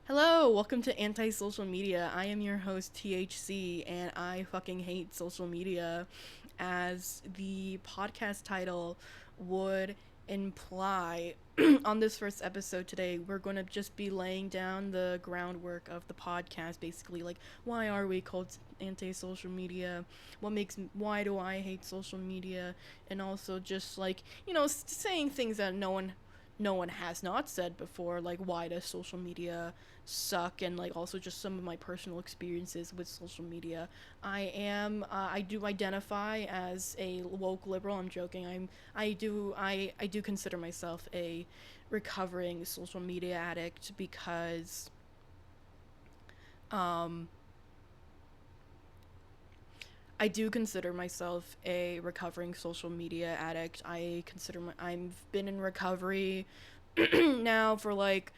Hello, welcome to Anti-Social Media. I am your host THC and I fucking hate social media, as the podcast title would imply. On this first episode today, we're going to just be laying down the groundwork of the podcast, basically like why are we called anti-social media? Why do I hate social media? And also just like, saying things that no one has not said before, like why does social media suck, and like also just some of my personal experiences with social media. I do identify as a woke liberal. I'm joking. I do consider myself a recovering social media addict because um I do consider myself a recovering social media addict. I've been in recovery now for like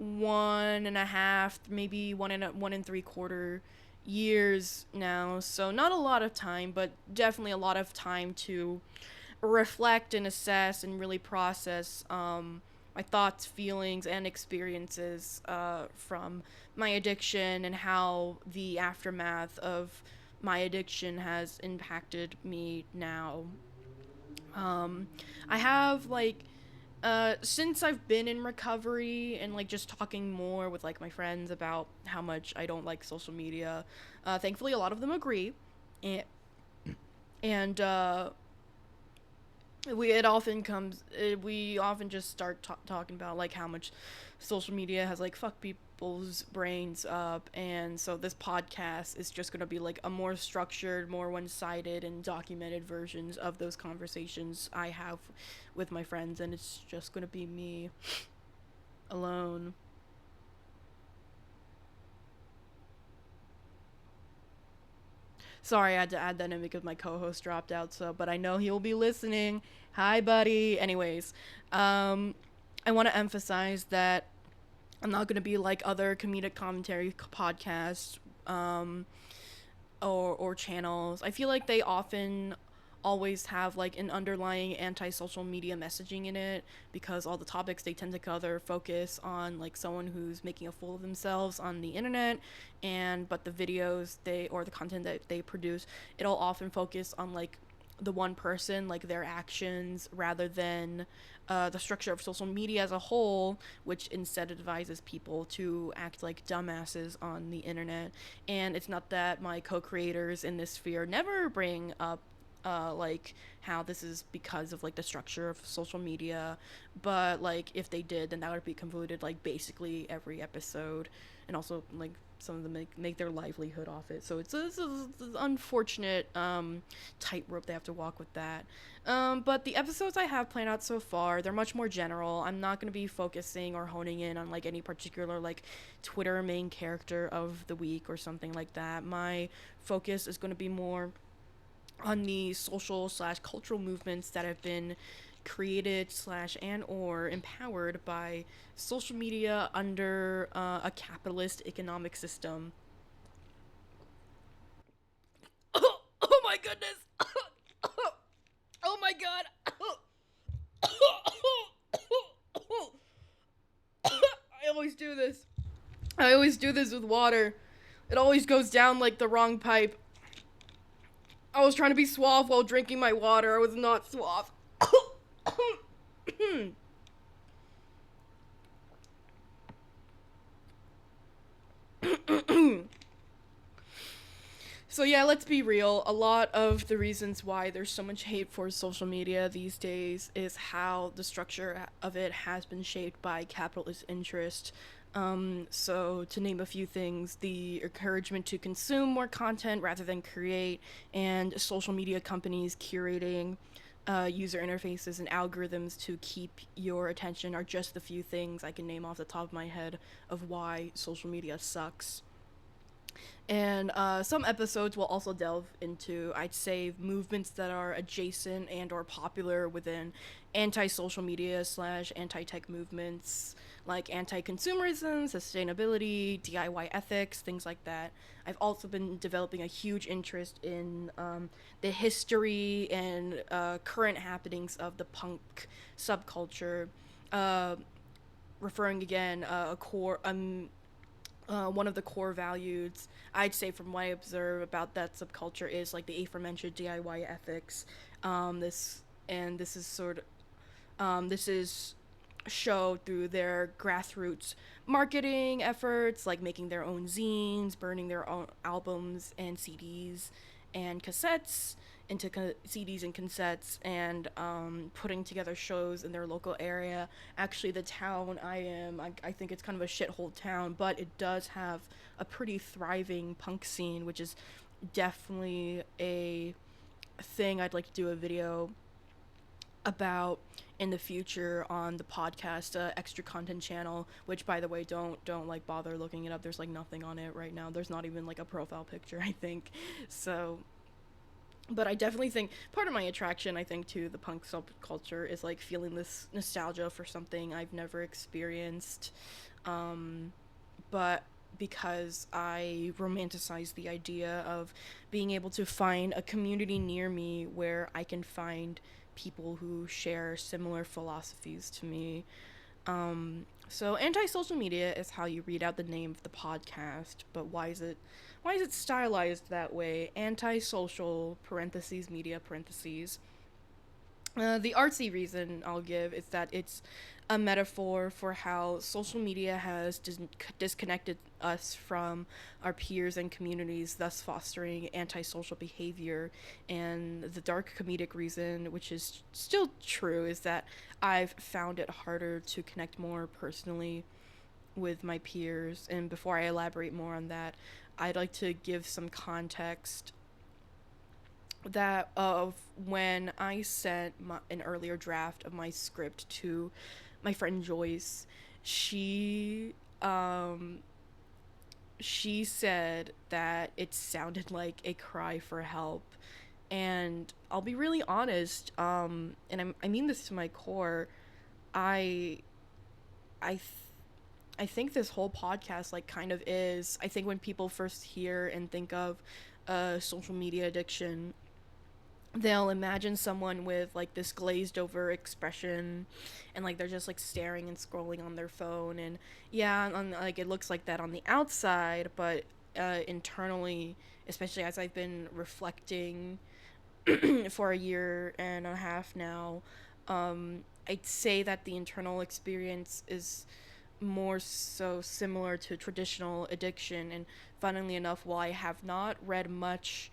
1.5, maybe 1.75 years now. So not a lot of time, but definitely a lot of time to reflect and assess and really process my thoughts, feelings, and experiences from my addiction, and how the aftermath of my addiction has impacted me now. Um, I have like since I've been in recovery and like just talking more with like my friends about how much I don't like social media, thankfully a lot of them agree, and and we often just start talking about like how much social media has like fucked people's brains up. And so this podcast is just going to be like a more structured, more one-sided and documented versions of those conversations I have with my friends, and it's just going to be me alone. Sorry, I had to add that in because my co-host dropped out. So, but I know he will be listening. Hi, buddy. Anyways, I want to emphasize that I'm not going to be like other comedic commentary podcasts, or channels. I feel like they often always have like an underlying anti-social media messaging in it, because all the topics they tend to cover focus on like someone who's making a fool of themselves on the internet. And but the videos they or the content that they produce, it'll often focus on like the one person, like their actions, rather than the structure of social media as a whole, which instead advises people to act like dumbasses on the internet. And it's not that my co-creators in this sphere never bring up like how this is because of like the structure of social media, but like if they did, then that would be convoluted like basically every episode. And also like some of them make their livelihood off it, so it's an unfortunate tightrope they have to walk with that. But the episodes I have planned out so far, they're much more general. I'm not going to be focusing or honing in on like any particular like Twitter main character of the week or something like that. My focus is going to be more on the social slash cultural movements that have been created slash and or empowered by social media under a capitalist economic system. Oh my goodness. Oh my god. I always do this. I always do this with water. It always goes down like the wrong pipe. I was trying to be suave while drinking my water. I was not suave. So yeah, let's be real. A lot of the reasons why there's so much hate for social media these days is how the structure of it has been shaped by capitalist interest. So to name a few things, the encouragement to consume more content rather than create, and social media companies curating user interfaces and algorithms to keep your attention are just the few things I can name off the top of my head of why social media sucks. And some episodes will also delve into, I'd say, movements that are adjacent and or popular within anti-social media slash anti-tech movements, like anti-consumerism, sustainability, DIY ethics, things like that. I've also been developing a huge interest in the history and current happenings of the punk subculture, uh, referring again a core one of the core values I'd say from what I observe about that subculture is like the aforementioned DIY ethics. This and this is sort of this is showed through their grassroots marketing efforts, like making their own zines, burning their own albums and CDs and cassettes into CDs and cassettes, and putting together shows in their local area. Actually, the town I think it's kind of a shithole town, but it does have a pretty thriving punk scene, which is definitely a thing I'd like to do a video about in the future on the podcast extra content channel, which by the way don't like bother looking it up. There's like nothing on it right now. There's not even like a profile picture, I think. So but I definitely think part of my attraction, I think, to the punk subculture is like feeling this nostalgia for something I've never experienced. But because I romanticize the idea of being able to find a community near me where I can find people who share similar philosophies to me. So anti-social media is how you read out the name of the podcast, but why is it stylized that way? Anti-social parentheses media parentheses. The artsy reason I'll give is that it's a metaphor for how social media has disconnected us from our peers and communities, thus fostering antisocial behavior. And the dark comedic reason, which is still true, is that I've found it harder to connect more personally with my peers. And before I elaborate more on that, I'd like to give some context that of when I sent an earlier draft of my script to my friend Joyce. She um she said that it sounded like a cry for help, and I'll be really honest, and I mean this to my core. I I th- I think this whole podcast like kind of is. I think when people first hear and think of social media addiction, they'll imagine someone with like this glazed over expression, and like they're just like staring and scrolling on their phone, and yeah, like it looks like that on the outside, but internally, especially as I've been reflecting for a year and a half now, I'd say that the internal experience is more so similar to traditional addiction. And funnily enough, while I have not read much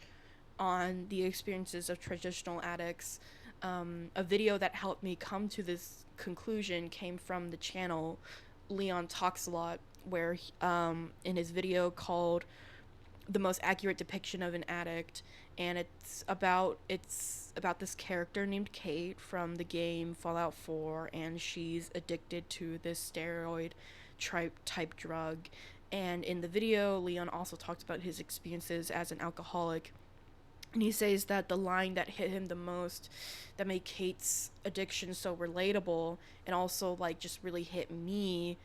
on the experiences of traditional addicts, a video that helped me come to this conclusion came from the channel Leon Talks a Lot, where in his video called "The Most Accurate Depiction of an Addict," and it's about this character named Kate from the game Fallout 4, and she's addicted to this steroid type drug. And in the video, Leon also talks about his experiences as an alcoholic, and he says that the line that hit him the most, that made Kate's addiction so relatable, and also like just really hit me,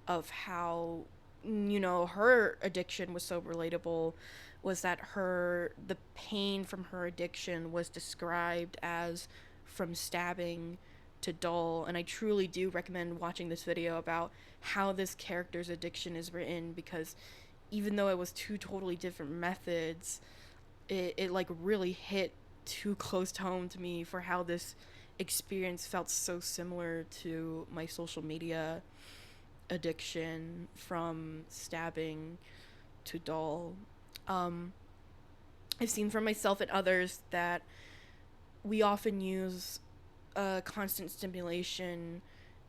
of how her addiction was so relatable, was that the pain from her addiction was described as from stabbing to dull. And I truly do recommend watching this video about how this character's addiction is written, because even though it was two totally different methods, it like really hit too close to home to me for how this experience felt so similar to my social media addiction, from stabbing to dull. um I've seen from myself and others that we often use constant stimulation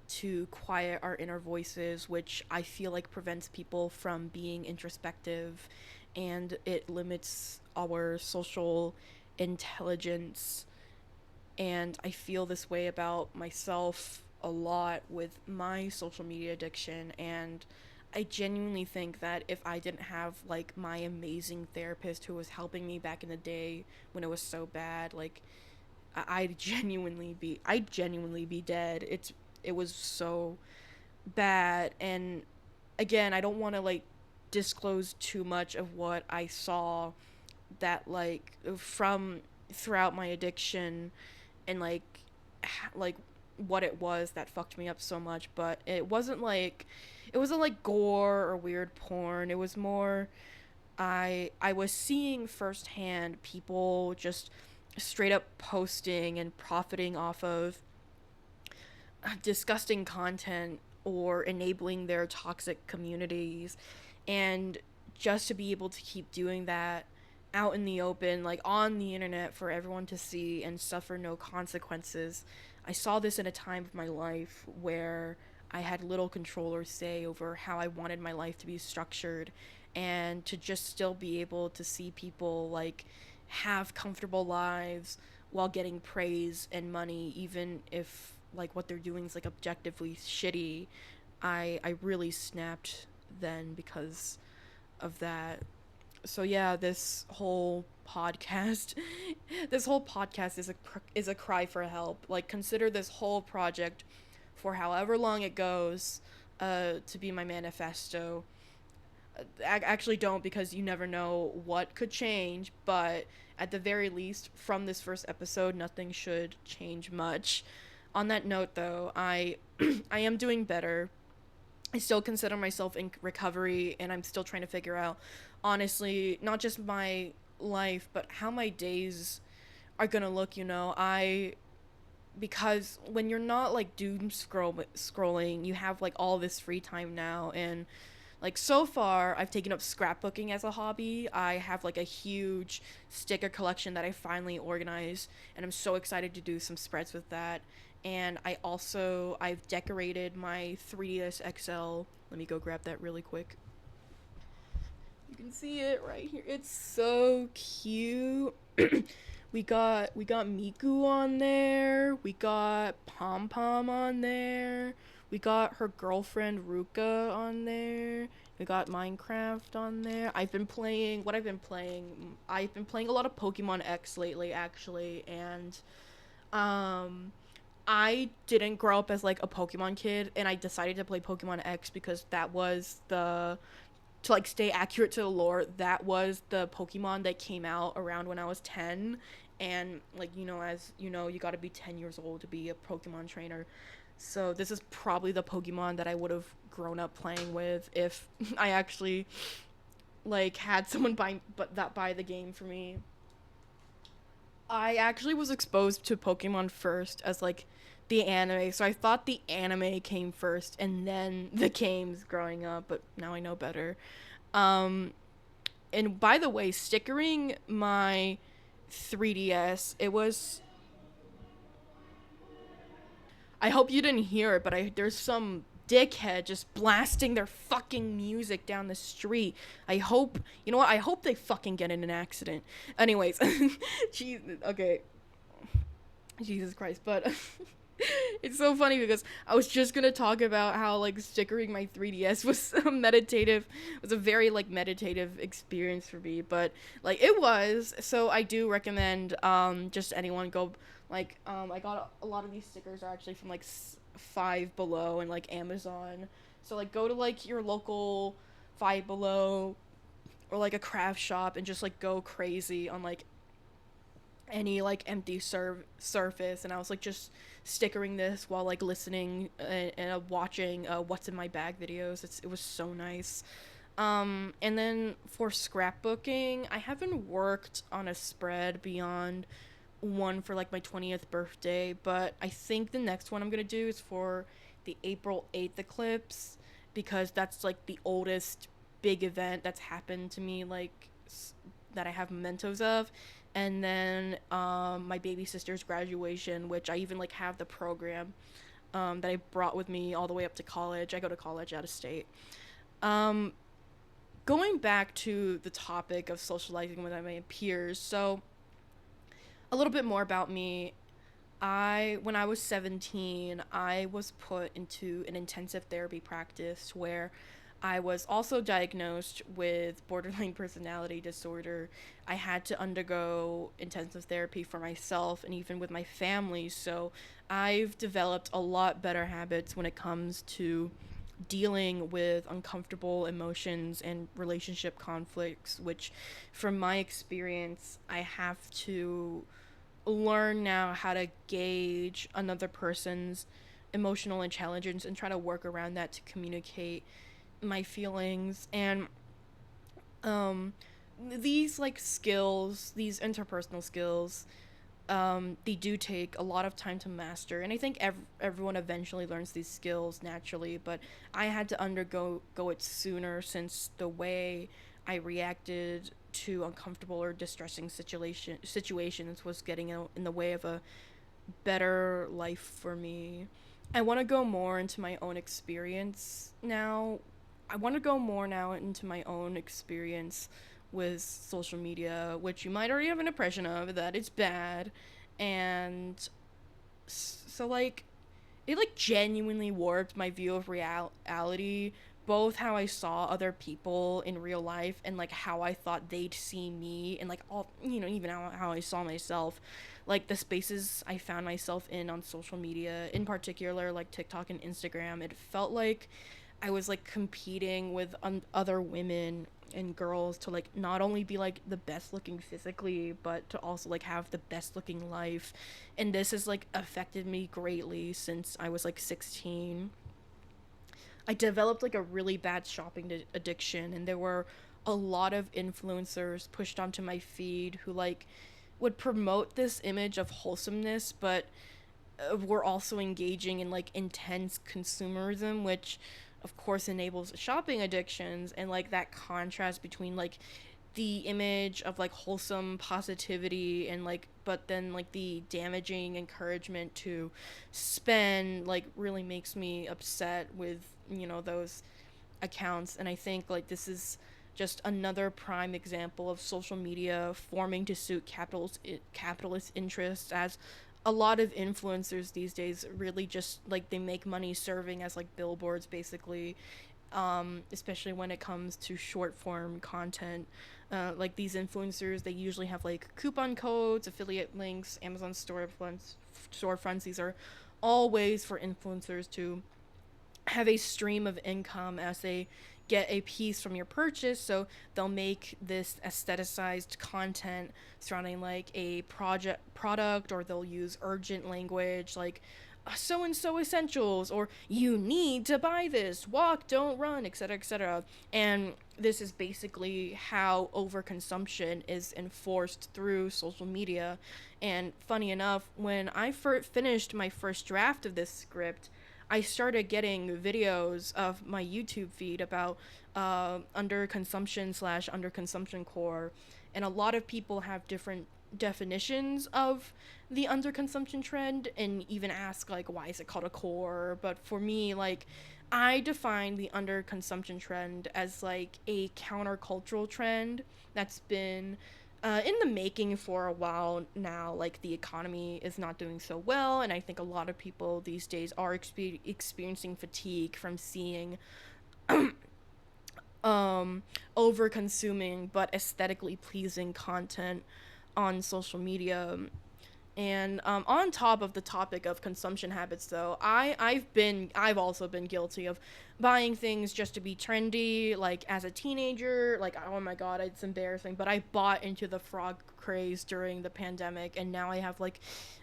to quiet our inner voices, which I feel like prevents people from being introspective, and it limits our social intelligence. And I feel this way about myself a lot with my social media addiction. And I genuinely think that if I didn't have like my amazing therapist who was helping me back in the day when it was so bad, like I'd genuinely be dead. It was so bad. And again, I don't want to like disclose too much of what I saw, that like from throughout my addiction, and like what it was that fucked me up so much, but it wasn't like gore or weird porn. It was more I was seeing firsthand people just straight up posting and profiting off of disgusting content or enabling their toxic communities, and just to be able to keep doing that out in the open, like on the internet for everyone to see and suffer no consequences. I saw this in a time of my life where I had little control or say over how I wanted my life to be structured, and to just still be able to see people like have comfortable lives while getting praise and money, even if like what they're doing is like objectively shitty. I really snapped then because of that. So yeah, this whole podcast is a cry for help. Like, consider this whole project, for however long it goes, to be my manifesto. Actually don't, because you never know what could change, but at the very least from this first episode nothing should change much. On that note though, I am doing better. I still consider myself in recovery, and I'm still trying to figure out, honestly, not just my life but how my days are going to look, because when you're not like scrolling, you have like all this free time now. And like, so far I've taken up scrapbooking as a hobby. I have like a huge sticker collection that I finally organized, and I'm so excited to do some spreads with that. And I've decorated my 3ds XL. Let me go grab that really quick. You can see it right here. It's so cute. We got Miku on there. We got Pom Pom on there. We got her girlfriend Ruka on there. We got Minecraft on there. I've been playing a lot of Pokemon X lately, actually, and um I didn't grow up as like a Pokemon kid, and I decided to play Pokemon X because that was the to like stay accurate to the lore, that was the Pokemon that came out around when I was 10. And like, as you know, you got to be 10 years old to be a Pokemon trainer. So this is probably the Pokemon that I would have grown up playing with if I actually like had someone buy the game for me. I actually was exposed to Pokemon first as like the anime, so I thought the anime came first and then the games growing up, but now I know better. Um, and by the way, stickering my 3DS, it was. I hope you didn't hear it, but there's some dickhead just blasting their fucking music down the street. I hope, you know what? I hope they fucking get in an accident. Anyways, jeez, okay, Jesus Christ, but it's so funny because I was just gonna talk about how like stickering my 3DS was a very like meditative experience for me, but like it was. So I do recommend just anyone go I got a lot of these stickers are actually from like Five Below and like Amazon. So like go to like your local Five Below or like a craft shop and just like go crazy on like any like empty surface. And I was like just stickering this while like listening and watching what's in my bag videos. It was so nice. And then for scrapbooking, I haven't worked on a spread beyond one for like my 20th birthday, but I think the next one I'm gonna do is for the April 8th eclipse, because that's like the oldest big event that's happened to me, like that I have mementos of. And then my baby sister's graduation, which I even like have the program that I brought with me all the way up to college. I go to college out of state. um Going back to the topic of socializing with my peers, so a little bit more about me. When I was 17, I was put into an intensive therapy practice where I was also diagnosed with borderline personality disorder. I had to undergo intensive therapy for myself and even with my family. So I've developed a lot better habits when it comes to dealing with uncomfortable emotions and relationship conflicts, which, from my experience, I have to learn now how to gauge another person's emotional intelligence and try to work around that to communicate my feelings. And um these like skills, these interpersonal skills, they do take a lot of time to master, and I think everyone eventually learns these skills naturally. But I had to undergo go it sooner, since the way I reacted to uncomfortable or distressing situations was getting in the way of a better life for me. I want to go more into my own experience now. I want to go more now into my own experience with social media, which you might already have an impression of that it's bad. And so, like, it like genuinely warped my view of reality, both how I saw other people in real life and like how I thought they'd see me, and like all, even how I saw myself. Like the spaces I found myself in on social media, in particular like TikTok and Instagram, it felt like I was like competing with other women and girls to like not only be like the best looking physically, but to also like have the best looking life. And this has like affected me greatly since I was like 16. I developed like a really bad shopping addiction, and there were a lot of influencers pushed onto my feed who like would promote this image of wholesomeness, but we're also engaging in like intense consumerism, which of course enables shopping addictions. And like that contrast between like the image of like wholesome positivity and like, but then like the damaging encouragement to spend, like really makes me upset with those accounts. And I think like this is just another prime example of social media forming to suit capitalist interests, as a lot of influencers these days really just like they make money serving as like billboards basically, especially when it comes to short form content. Like these influencers, they usually have like coupon codes, affiliate links, Amazon storefronts. These are all ways for influencers to have a stream of income as they get a piece from your purchase. So they'll make this aestheticized content surrounding like a product, or they'll use urgent language like so and so essentials, or you need to buy this, walk, don't run, etc., etc. And this is basically how overconsumption is enforced through social media. And funny enough, when I finished my first draft of this script, I started getting videos of my YouTube feed about underconsumption slash underconsumption core, and a lot of people have different definitions of the underconsumption trend, and even ask like why is it called a core. But for me, like, I define the underconsumption trend as like a countercultural trend that's been in the making for a while now. Like the economy is not doing so well, and I think a lot of people these days are experiencing fatigue from seeing over consuming but aesthetically pleasing content on social media. And on top of the topic of consumption habits, though, I've also been guilty of buying things just to be trendy. Like as a teenager, like oh my god, it's embarrassing, but I bought into the frog craze during the pandemic, and now I have like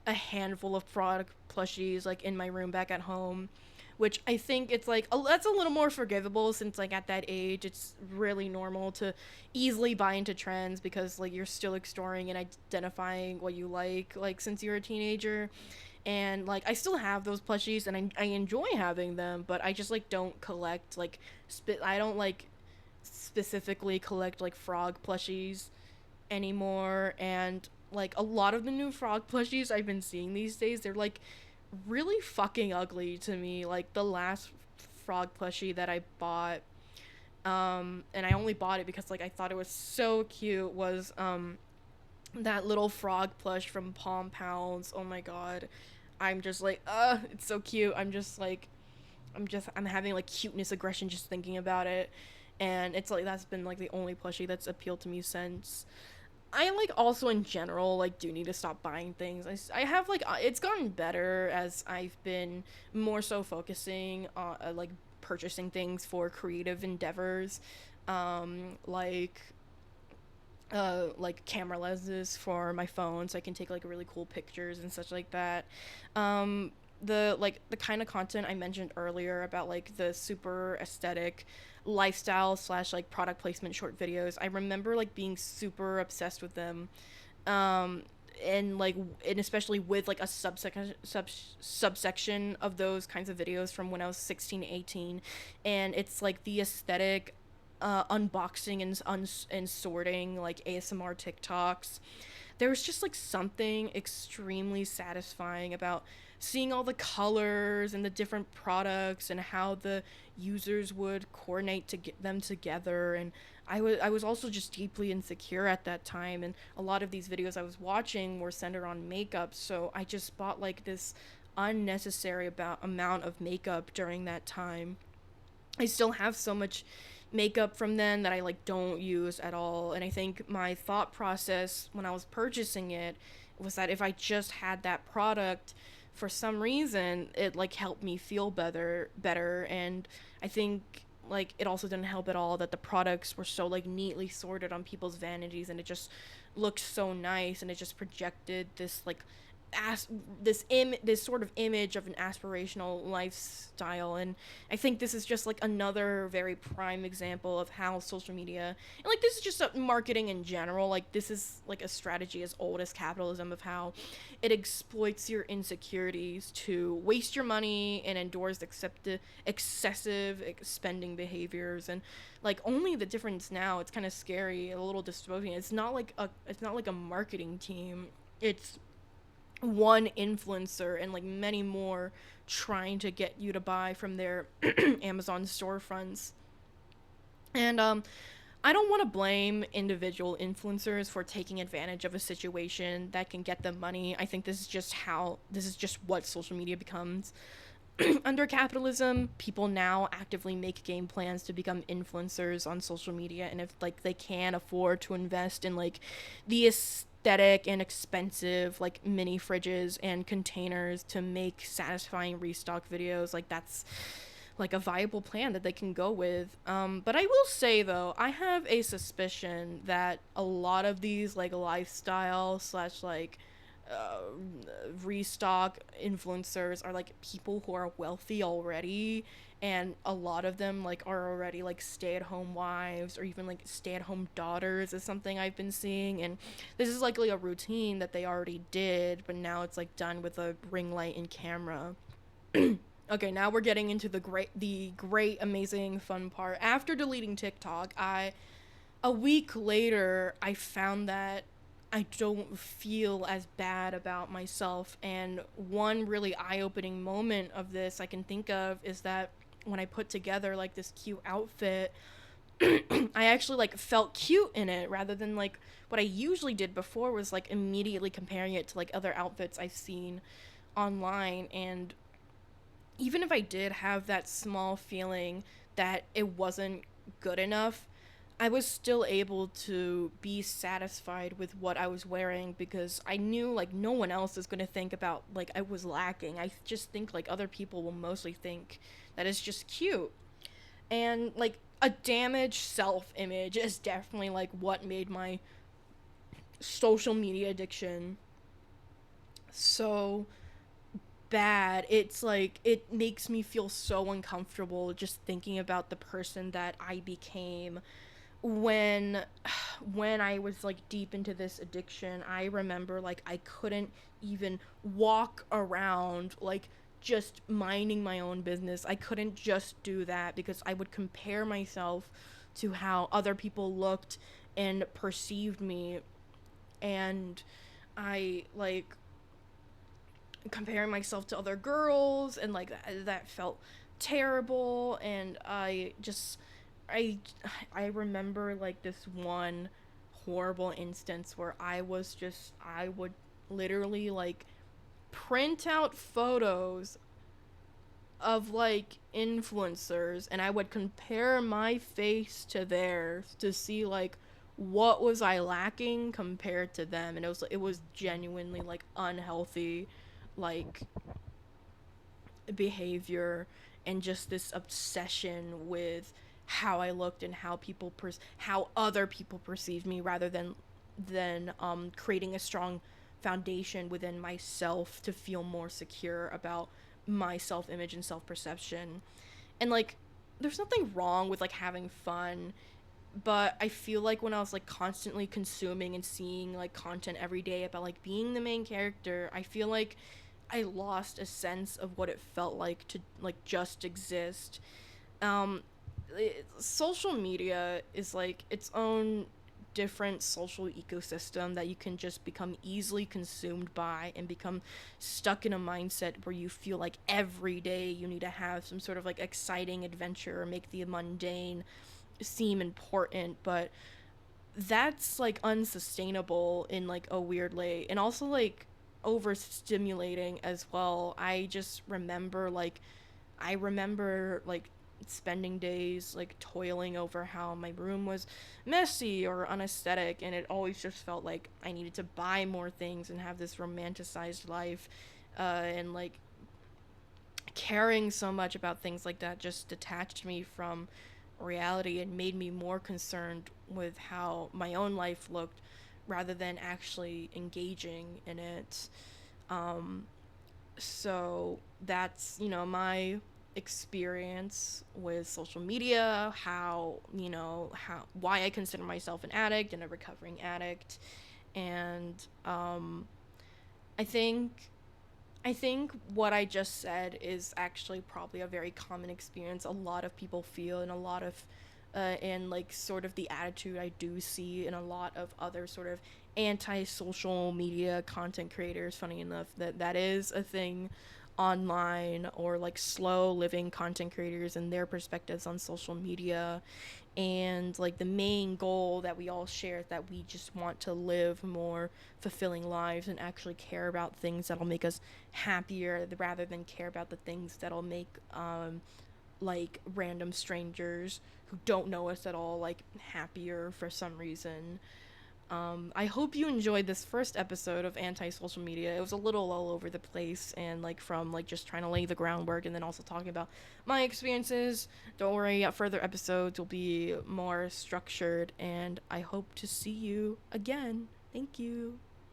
a handful of frog plushies like in my room back at home, which I think it's like that's a little more forgivable, since like at that age it's really normal to easily buy into trends, because like you're still exploring and identifying what you like since you're a teenager. And like I still have those plushies, and I enjoy having them, but I just like don't collect like I don't like specifically collect like frog plushies anymore. And like a lot of the new frog plushies I've been seeing these days, they're like really fucking ugly to me. Like the last frog plushie that I bought, and I only bought it because like I thought it was so cute, was that little frog plush from Palm Pounds. Oh my god. I'm just like, it's so cute. I'm having like cuteness aggression just thinking about it. And it's like that's been like the only plushie that's appealed to me since. I like also in general like do need to stop buying things. I have like it's gotten better as I've been more so focusing on like purchasing things for creative endeavors, like like camera lenses for my phone so I can take like really cool pictures and such like that. Um, the kind of content I mentioned earlier about like the super aesthetic lifestyle slash like product placement short videos. I remember like being super obsessed with them. Um, and like and especially with like a subsection of those kinds of videos from when I was 16 to 18, and it's like the aesthetic unboxing and sorting like ASMR TikToks. There was just like something extremely satisfying about seeing all the colors and the different products and how the users would coordinate to get them together. And I was also just deeply insecure at that time, and a lot of these videos I was watching were centered on makeup, so I just bought like this unnecessary about amount of makeup during that time. I still have so much makeup from then that I like don't use at all. And I think my thought process when I was purchasing it was that if I just had that product for some reason it like helped me feel better. And I think like it also didn't help at all that the products were so like neatly sorted on people's vanities, and it just looked so nice, and it just projected this like as this sort of image of an aspirational lifestyle. And I think this is just like another very prime example of how social media, and like this is just marketing in general, like this is like a strategy as old as capitalism of how it exploits your insecurities to waste your money and endorse excessive spending behaviors. And like only the difference now, it's kind of scary, a little dystopian, it's not like a marketing team, it's one influencer and like many more trying to get you to buy from their Amazon storefronts. And I don't want to blame individual influencers for taking advantage of a situation that can get them money. I think this is just what social media becomes. Under capitalism, people now actively make game plans to become influencers on social media, and if like they can afford to invest in like the aesthetic and expensive like mini fridges and containers to make satisfying restock videos, like that's like a viable plan that they can go with. But I will say though, I have a suspicion that a lot of these like lifestyle slash like uh, restock influencers are like people who are wealthy already, and a lot of them like are already like stay-at-home wives or even like stay-at-home daughters is something I've been seeing. And this is likely a routine that they already did, but now it's like done with a ring light and camera. Okay, now we're getting into the great amazing fun part. After deleting TikTok, I a week later I found that I don't feel as bad about myself. And one really eye-opening moment of this I can think of is that when I put together like this cute outfit, I actually like felt cute in it rather than like what I usually did before was like immediately comparing it to like other outfits I've seen online. And even if I did have that small feeling that it wasn't good enough, I was still able to be satisfied with what I was wearing because I knew like no one else is going to think about like I was lacking. I just think like other people will mostly think that it's just cute. And like a damaged self image is definitely like what made my social media addiction so bad. It's like it makes me feel so uncomfortable just thinking about the person that I became when when I was like deep into this addiction. I remember like I couldn't even walk around like just minding my own business. I couldn't just do that because I would compare myself to how other people looked and perceived me. And I like comparing myself to other girls, and like that felt terrible. And i I remember like this one horrible instance where I would literally like print out photos of like influencers, and I would compare my face to theirs to see like what was I lacking compared to them. And it was genuinely like unhealthy like behavior, and just this obsession with how I looked and how other people perceived me, rather than creating a strong foundation within myself to feel more secure about my self image and self perception. And like, there's nothing wrong with like having fun, but I feel like when I was like constantly consuming and seeing like content every day about like being the main character, I feel like I lost a sense of what it felt like to like just exist. um Social media is like its own different social ecosystem that you can just become easily consumed by and become stuck in a mindset where you feel like every day you need to have some sort of like exciting adventure or make the mundane seem important. But that's like unsustainable in like a weird way, and also like overstimulating as well. I remember like spending days like toiling over how my room was messy or unaesthetic, and it always just felt like I needed to buy more things and have this romanticized life. And like caring so much about things like that just detached me from reality and made me more concerned with how my own life looked rather than actually engaging in it. Um, so that's, my experience with social media, why I consider myself an addict and a recovering addict. And I think I think what I just said is actually probably a very common experience a lot of people feel, and a lot of and like sort of the attitude I do see in a lot of other sort of anti-social media content creators. Funny enough, that is a thing online, or like slow living content creators and their perspectives on social media. And like the main goal that we all share is that we just want to live more fulfilling lives and actually care about things that'll make us happier rather than care about the things that'll make like random strangers who don't know us at all like happier for some reason. I hope you enjoyed this first episode of Anti-Social Media. It was a little all over the place, and like from like just trying to lay the groundwork and then also talking about my experiences. Don't worry, further episodes will be more structured, and I hope to see you again. Thank you.